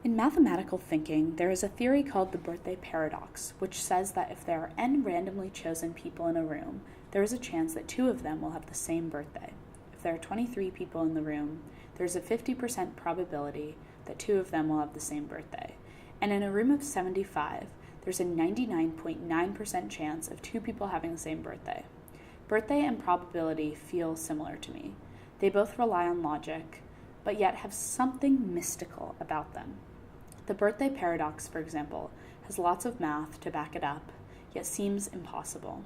In mathematical thinking, there is a theory called the birthday paradox, which says that if there are n randomly chosen people in a room, there is a chance that 2 of them will have the same birthday. If there are 23 people in the room, there is a 50% probability that 2 of them will have the same birthday. And in a room of 75, there's a 99.9% chance of 2 people having the same birthday. Birthday and probability feel similar to me. They both rely on logic, but yet have something mystical about them. The birthday paradox, for example, has lots of math to back it up, yet seems impossible.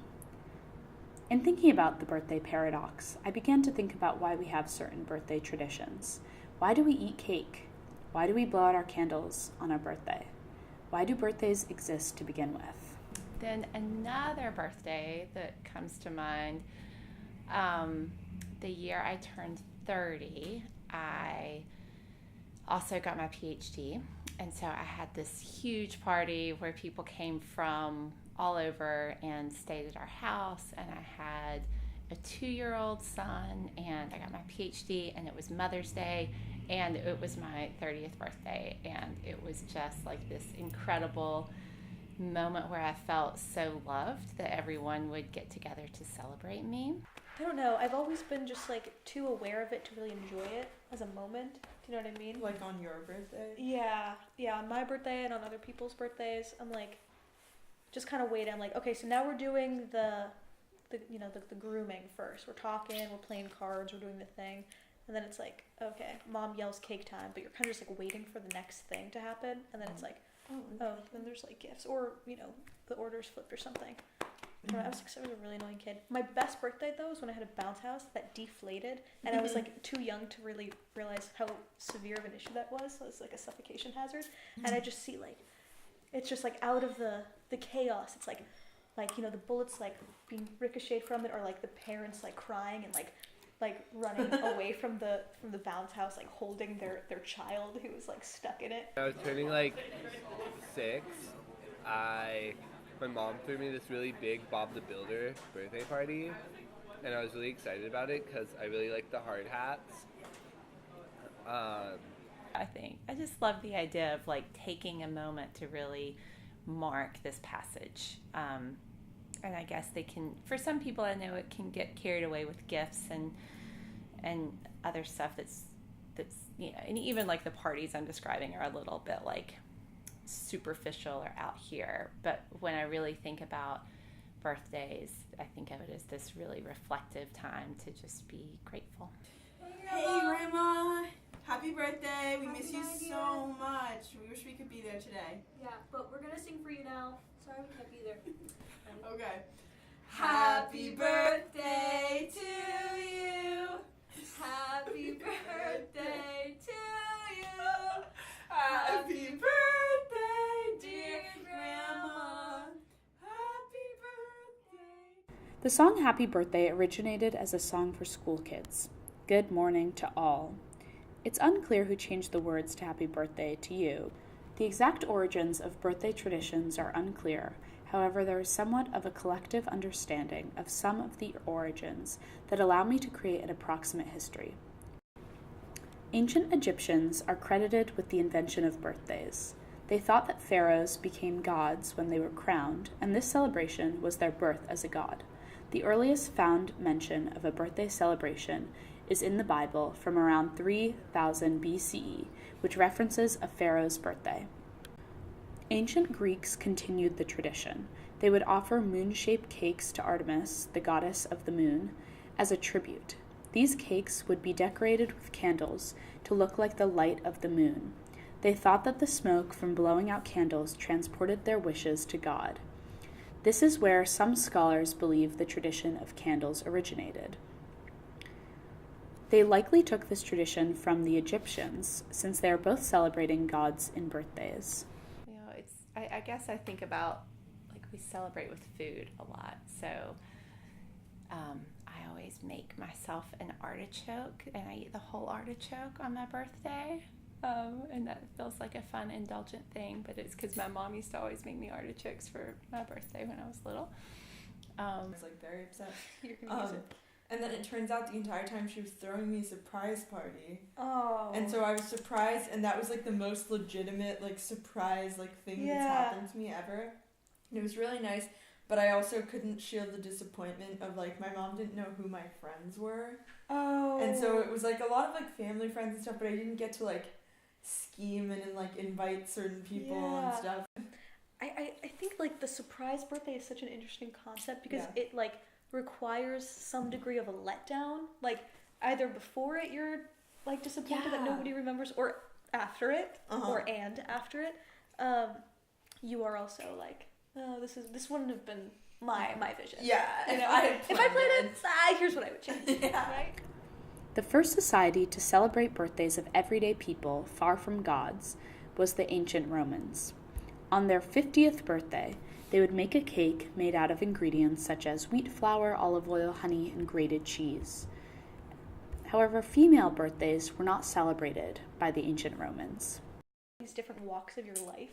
In thinking about the birthday paradox, I began to think about why we have certain birthday traditions. Why do we eat cake? Why do we blow out our candles on our birthday? Why do birthdays exist to begin with? Then another birthday that comes to mind, the year I turned 30, I also got my PhD. And so I had this huge party where people came from all over and stayed at our house. And I had a 2-year-old son, and I got my PhD, and it was Mother's Day, and it was my 30th birthday. And it was just like this incredible moment where I felt so loved that everyone would get together to celebrate me. I don't know. I've always been just like too aware of it to really enjoy it as a moment. Do you know what I mean? Like on your birthday? Yeah, on my birthday and on other people's birthdays, I'm like, just kind of wait. I'm like, okay, so now we're doing the grooming first. We're talking, we're playing cards, we're doing the thing, and then it's like, okay, mom yells cake time, but you're kind of just like waiting for the next thing to happen, and then it's like, oh, then there's like gifts, or the order's flipped or something. I was a really annoying kid. My best birthday, though, was when I had a bounce house that deflated, and I was, like, too young to really realize how severe of an issue that was. So it was, like, a suffocation hazard. And I just see, like, it's just, like, out of the chaos. It's, like the bullets, like, being ricocheted from it, or, like, the parents, like, crying and, like running away from the bounce house, like, holding their child who was, like, stuck in it. I was turning, like, 6. My mom threw me this really big Bob the Builder birthday party, and I was really excited about it because I really like the hard hats. I just love the idea of like taking a moment to really mark this passage. And I guess they can, for some people I know it can get carried away with gifts and other stuff that's and even like the parties I'm describing are a little bit like superficial or out here, but when I really think about birthdays, I think of it as this really reflective time to just be grateful. Hey Grandma! Happy birthday! We miss you so much. We wish we could be there today. Yeah, but we're gonna sing for you now. Sorry we can't be there. Okay. Happy birthday to you! Happy birthday to you! Happy birthday, dear Grandma! Happy birthday! The song Happy Birthday originated as a song for school kids. Good morning to all. It's unclear who changed the words to Happy Birthday to you. The exact origins of birthday traditions are unclear. However, there is somewhat of a collective understanding of some of the origins that allow me to create an approximate history. Ancient Egyptians are credited with the invention of birthdays. They thought that pharaohs became gods when they were crowned, and this celebration was their birth as a god. The earliest found mention of a birthday celebration is in the Bible from around 3000 BCE, which references a pharaoh's birthday. Ancient Greeks continued the tradition. They would offer moon-shaped cakes to Artemis, the goddess of the moon, as a tribute. These cakes would be decorated with candles to look like the light of the moon. They thought that the smoke from blowing out candles transported their wishes to God. This is where some scholars believe the tradition of candles originated. They likely took this tradition from the Egyptians, since they are both celebrating gods in birthdays. I guess I think about, like, we celebrate with food a lot, so I always make myself an artichoke, and I eat the whole artichoke on my birthday, and that feels like a fun, indulgent thing, but it's because my mom used to always make me artichokes for my birthday when I was little. I was like very upset. You're gonna use it. And then it turns out the entire time she was throwing me a surprise party. Oh. And so I was surprised, and that was like the most legitimate like surprise like thing that's Yeah. happened to me ever. And it was really nice, but I also couldn't shield the disappointment of like my mom didn't know who my friends were. Oh. And so it was like a lot of like family friends and stuff, but I didn't get to like scheme and like invite certain people and Yeah. stuff. I think like the surprise birthday is such an interesting concept because Yeah. it like requires some degree of a letdown. Like either before it you're like disappointed that Yeah. nobody remembers, or after it, Uh-huh. or and after it, you are also like, oh, this wouldn't have been my vision. Yeah, You if know, I had if I planned played it, here's what I would change. Yeah. Right? The first society to celebrate birthdays of everyday people far from gods was the ancient Romans. On their 50th birthday, they would make a cake made out of ingredients such as wheat flour, olive oil, honey, and grated cheese. However, female birthdays were not celebrated by the ancient Romans. These different walks of your life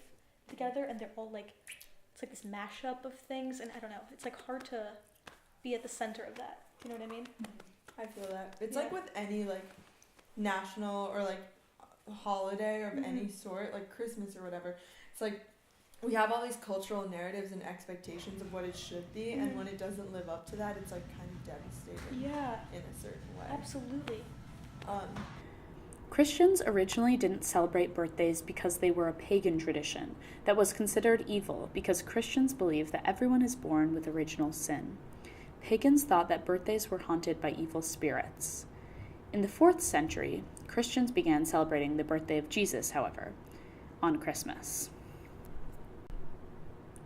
together, and they're all like, it's like this mashup of things, and I don't know, it's like hard to be at the center of that. You know what I mean? I feel that. It's Yeah. like with any like national or like holiday or of Mhm. any sort, like Christmas or whatever. It's like we have all these cultural narratives and expectations of what it should be, and Mhm. when it doesn't live up to that, it's like kind of devastating Yeah, in a certain way. absolutely. Christians originally didn't celebrate birthdays because they were a pagan tradition that was considered evil because Christians believe that everyone is born with original sin. Pagans thought that birthdays were haunted by evil spirits. In the 4th century, Christians began celebrating the birthday of Jesus, however, on Christmas.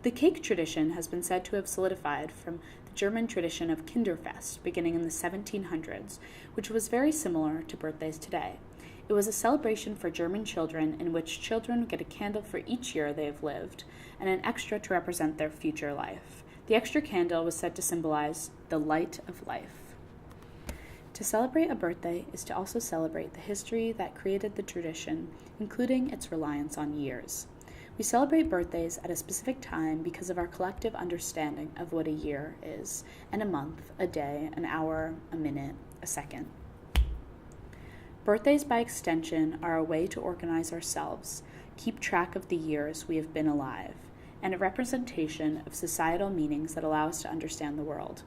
The cake tradition has been said to have solidified from the German tradition of Kinderfest beginning in the 1700s, which was very similar to birthdays today. It was a celebration for German children in which children get a candle for each year they have lived and an extra to represent their future life. The extra candle was said to symbolize the light of life. To celebrate a birthday is to also celebrate the history that created the tradition, including its reliance on years. We celebrate birthdays at a specific time because of our collective understanding of what a year is, and a month, a day, an hour, a minute, a second. Birthdays, by extension, are a way to organize ourselves, keep track of the years we have been alive, and a representation of societal meanings that allow us to understand the world.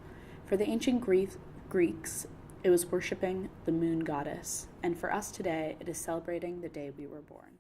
For the ancient Greeks, it was worshiping the moon goddess, and for us today, it is celebrating the day we were born.